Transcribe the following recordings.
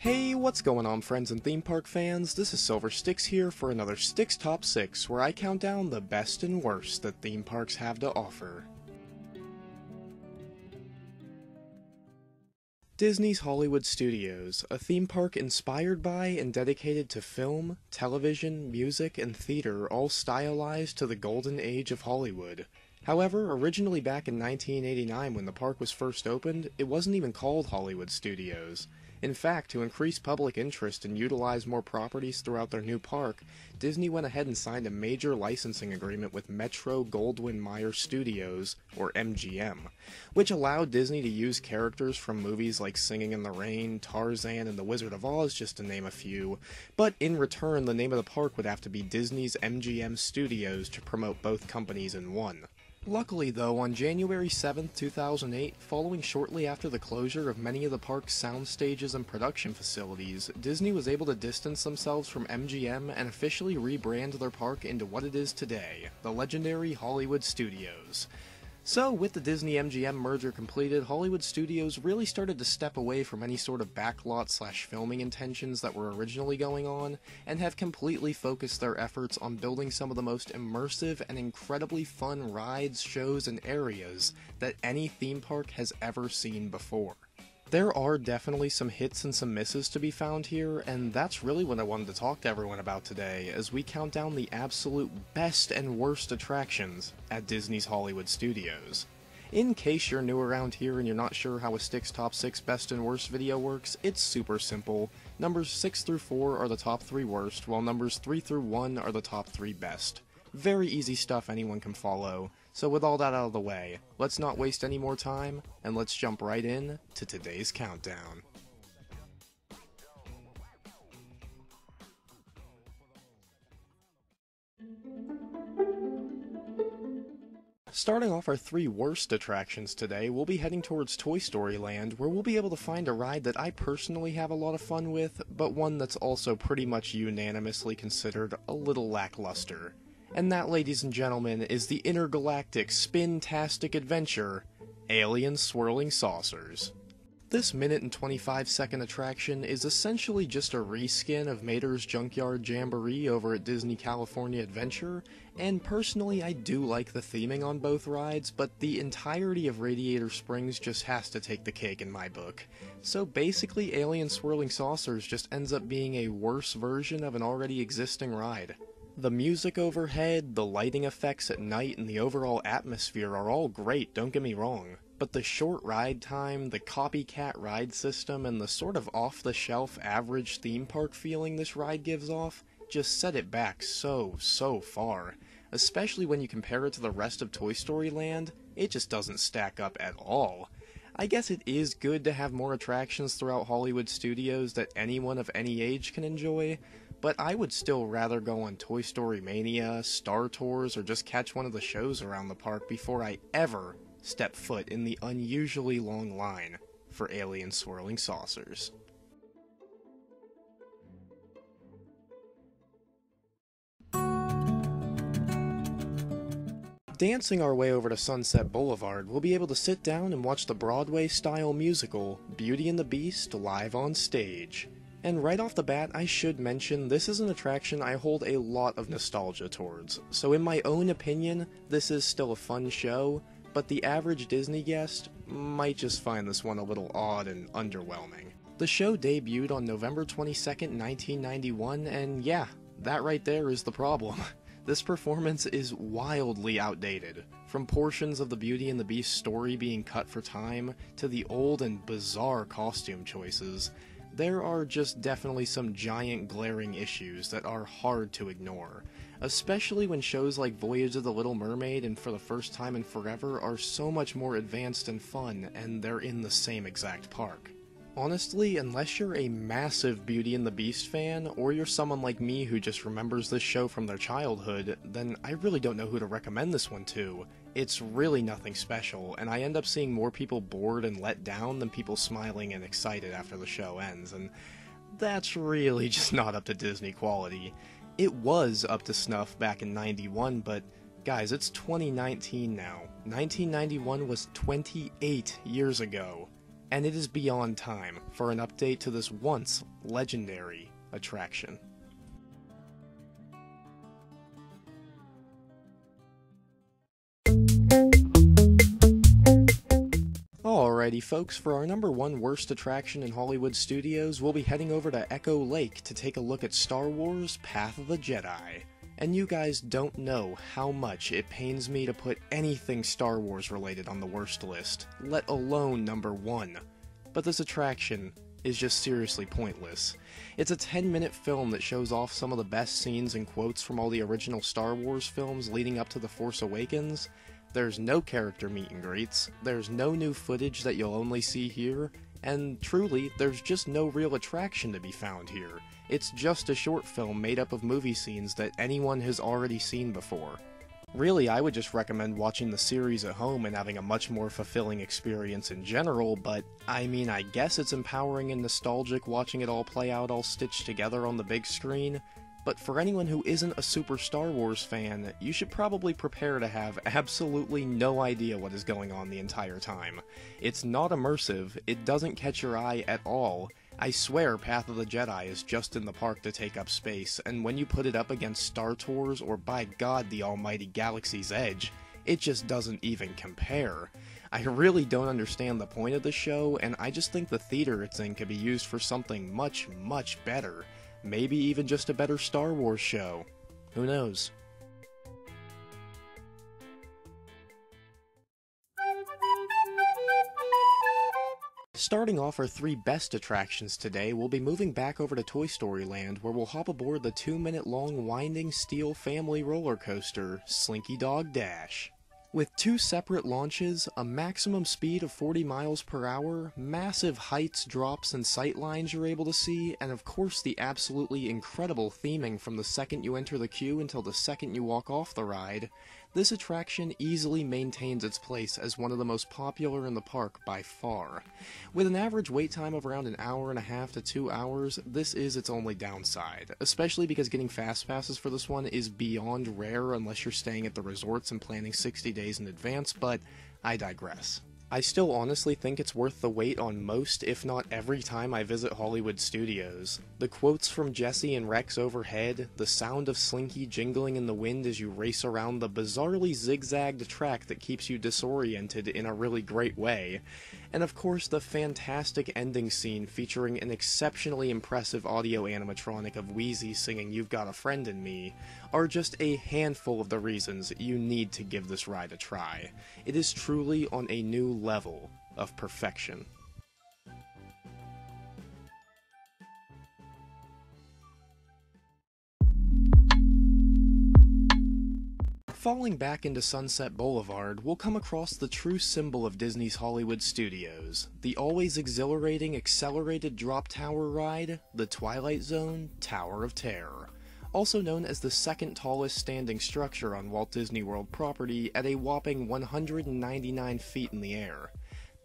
Hey, what's going on, friends and theme park fans? This is Silver Stix here for another Stix Top 6, where I count down the best and worst that theme parks have to offer. Disney's Hollywood Studios, a theme park inspired by and dedicated to film, television, music, and theater, all stylized to the golden age of Hollywood. However, originally back in 1989 when the park was first opened, it wasn't even called Hollywood Studios. In fact, to increase public interest and utilize more properties throughout their new park, Disney went ahead and signed a major licensing agreement with Metro-Goldwyn-Mayer Studios, or MGM, which allowed Disney to use characters from movies like Singing in the Rain, Tarzan, and The Wizard of Oz, just to name a few, but in return the name of the park would have to be Disney's MGM Studios to promote both companies in one. Luckily though, on January 7, 2008, following shortly after the closure of many of the park's sound stages and production facilities, Disney was able to distance themselves from MGM and officially rebrand their park into what it is today, the legendary Hollywood Studios. So, with the Disney-MGM merger completed, Hollywood Studios really started to step away from any sort of backlot/filming intentions that were originally going on, and have completely focused their efforts on building some of the most immersive and incredibly fun rides, shows, and areas that any theme park has ever seen before. There are definitely some hits and some misses to be found here, and that's really what I wanted to talk to everyone about today, as we count down the absolute best and worst attractions at Disney's Hollywood Studios. In case you're new around here and you're not sure how a Stix Top 6 Best and Worst video works, it's super simple. Numbers 6 through 4 are the top 3 worst, while numbers 3 through 1 are the top 3 best. Very easy stuff anyone can follow. So with all that out of the way, let's not waste any more time, and let's jump right in to today's countdown. Starting off our 3 worst attractions today, we'll be heading towards Toy Story Land, where we'll be able to find a ride that I personally have a lot of fun with, but one that's also pretty much unanimously considered a little lackluster. And that, ladies and gentlemen, is the intergalactic spin-tastic adventure, Alien Swirling Saucers. This minute and 25-second attraction is essentially just a reskin of Mater's Junkyard Jamboree over at Disney California Adventure, and personally I do like the theming on both rides, but the entirety of Radiator Springs just has to take the cake in my book. So basically Alien Swirling Saucers just ends up being a worse version of an already existing ride. The music overhead, the lighting effects at night, and the overall atmosphere are all great, don't get me wrong. But the short ride time, the copycat ride system, and the sort of off-the-shelf average theme park feeling this ride gives off just set it back so far. Especially when you compare it to the rest of Toy Story Land, it just doesn't stack up at all. I guess it is good to have more attractions throughout Hollywood Studios that anyone of any age can enjoy, but I would still rather go on Toy Story Mania, Star Tours, or just catch one of the shows around the park before I ever step foot in the unusually long line for Alien Swirling Saucers. Dancing our way over to Sunset Boulevard, we'll be able to sit down and watch the Broadway-style musical Beauty and the Beast live on stage. And right off the bat, I should mention this is an attraction I hold a lot of nostalgia towards, so in my own opinion, this is still a fun show, but the average Disney guest might just find this one a little odd and underwhelming. The show debuted on November 22nd, 1991, and yeah, that right there is the problem. This performance is wildly outdated, from portions of the Beauty and the Beast story being cut for time, to the old and bizarre costume choices. There are just definitely some giant glaring issues that are hard to ignore, especially when shows like Voyage of the Little Mermaid and For the First Time in Forever are so much more advanced and fun, and they're in the same exact park. Honestly, unless you're a massive Beauty and the Beast fan, or you're someone like me who just remembers this show from their childhood, then I really don't know who to recommend this one to. It's really nothing special, and I end up seeing more people bored and let down than people smiling and excited after the show ends, and that's really just not up to Disney quality. It was up to snuff back in '91, but guys, it's 2019 now. 1991 was 28 years ago. and it is beyond time for an update to this once legendary attraction. Alrighty folks, for our number one worst attraction in Hollywood Studios, we'll be heading over to Echo Lake to take a look at Star Wars Path of the Jedi. And you guys don't know how much it pains me to put anything Star Wars related on the worst list, let alone number one. But this attraction is just seriously pointless. It's a 10-minute film that shows off some of the best scenes and quotes from all the original Star Wars films leading up to The Force Awakens. There's no character meet and greets, there's no new footage that you'll only see here, and truly, there's just no real attraction to be found here. It's just a short film made up of movie scenes that anyone has already seen before. Really, I would just recommend watching the series at home and having a much more fulfilling experience in general, but I mean, I guess it's empowering and nostalgic watching it all play out all stitched together on the big screen. But for anyone who isn't a super Star Wars fan, you should probably prepare to have absolutely no idea what is going on the entire time. It's not immersive, it doesn't catch your eye at all. I swear Path of the Jedi is just in the park to take up space, and when you put it up against Star Tours or by God the almighty Galaxy's Edge, it just doesn't even compare. I really don't understand the point of the show, and I just think the theater it's in could be used for something much, much better. Maybe even just a better Star Wars show. Who knows? Starting off our three best attractions today, we'll be moving back over to Toy Story Land, where we'll hop aboard the 2-minute-long winding steel family roller coaster, Slinky Dog Dash. With two separate launches, a maximum speed of 40 miles per hour, massive heights, drops, and sight lines you're able to see, and of course the absolutely incredible theming from the second you enter the queue until the second you walk off the ride, this attraction easily maintains its place as one of the most popular in the park by far. With an average wait time of around an hour and a half to 2 hours, this is its only downside, especially because getting fast passes for this one is beyond rare unless you're staying at the resorts and planning 60 days in advance, but I digress. I still honestly think it's worth the wait on most, if not every time I visit Hollywood Studios. The quotes from Jessie and Rex overhead, the sound of Slinky jingling in the wind as you race around the bizarrely zigzagged track that keeps you disoriented in a really great way, and of course the fantastic ending scene featuring an exceptionally impressive audio animatronic of Wheezy singing "You've Got a Friend in Me," are just a handful of the reasons you need to give this ride a try. It is truly on a new level of perfection. Falling back into Sunset Boulevard, we'll come across the true symbol of Disney's Hollywood Studios, the always exhilarating accelerated drop tower ride, the Twilight Zone Tower of Terror. Also known as the second tallest standing structure on Walt Disney World property at a whopping 199 feet in the air.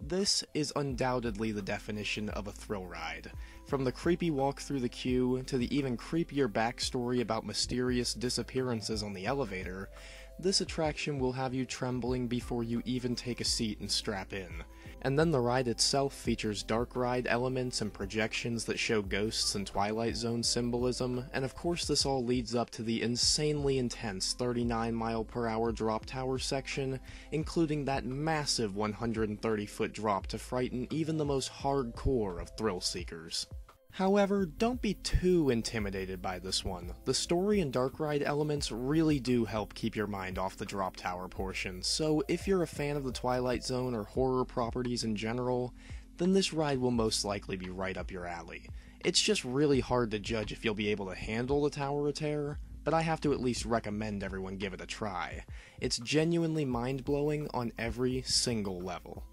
This is undoubtedly the definition of a thrill ride. From the creepy walk through the queue, to the even creepier backstory about mysterious disappearances on the elevator, this attraction will have you trembling before you even take a seat and strap in. And then the ride itself features dark ride elements and projections that show ghosts and Twilight Zone symbolism, and of course this all leads up to the insanely intense 39-mile-per-hour drop tower section, including that massive 130-foot drop to frighten even the most hardcore of thrill seekers. However, don't be too intimidated by this one. The story and dark ride elements really do help keep your mind off the drop tower portion, so if you're a fan of the Twilight Zone or horror properties in general, then this ride will most likely be right up your alley. It's just really hard to judge if you'll be able to handle the Tower of Terror, but I have to at least recommend everyone give it a try. It's genuinely mind-blowing on every single level.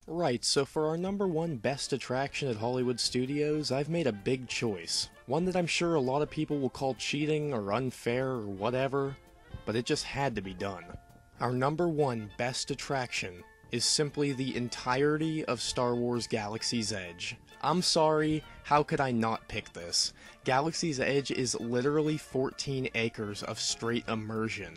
Right, so for our number one best attraction at Hollywood Studios, I've made a big choice. One that I'm sure a lot of people will call cheating or unfair or whatever, but it just had to be done. Our number one best attraction is simply the entirety of Star Wars Galaxy's Edge. I'm sorry, how could I not pick this? Galaxy's Edge is literally 14 acres of straight immersion.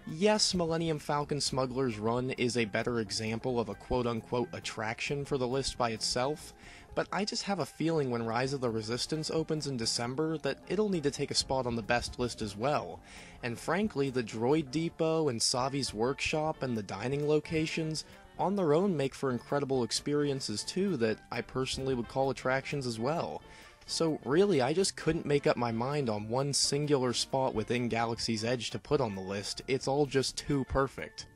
Yes, Millennium Falcon Smuggler's Run is a better example of a quote-unquote attraction for the list by itself, but I just have a feeling when Rise of the Resistance opens in December that it'll need to take a spot on the best list as well. And frankly, the Droid Depot and Savi's Workshop and the dining locations on their own make for incredible experiences too that I personally would call attractions as well. So really, I just couldn't make up my mind on one singular spot within Galaxy's Edge to put on the list. It's all just too perfect.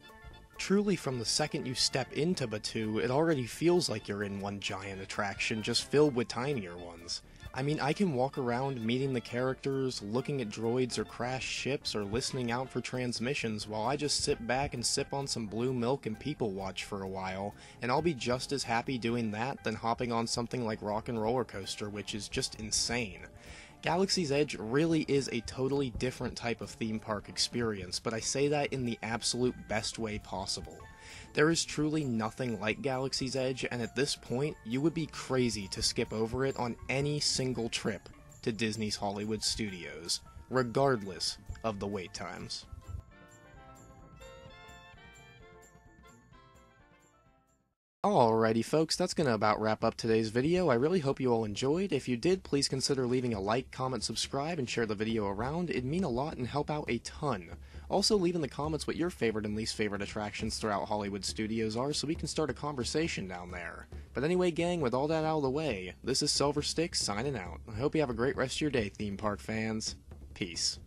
Truly, from the second you step into Batuu, it already feels like you're in one giant attraction, just filled with tinier ones. I mean, I can walk around meeting the characters, looking at droids or crashed ships, or listening out for transmissions while I just sit back and sip on some blue milk and people watch for a while, and I'll be just as happy doing that than hopping on something like Rock and Roller Coaster, which is just insane. Galaxy's Edge really is a totally different type of theme park experience, but I say that in the absolute best way possible. There is truly nothing like Galaxy's Edge, and at this point, you would be crazy to skip over it on any single trip to Disney's Hollywood Studios, regardless of the wait times. Alrighty folks, that's gonna about wrap up today's video. I really hope you all enjoyed. If you did, please consider leaving a like, comment, subscribe, and share the video around. It'd mean a lot and help out a ton. Also, leave in the comments what your favorite and least favorite attractions throughout Hollywood Studios are so we can start a conversation down there. But anyway gang, with all that out of the way, this is Stix signing out. I hope you have a great rest of your day, theme park fans. Peace.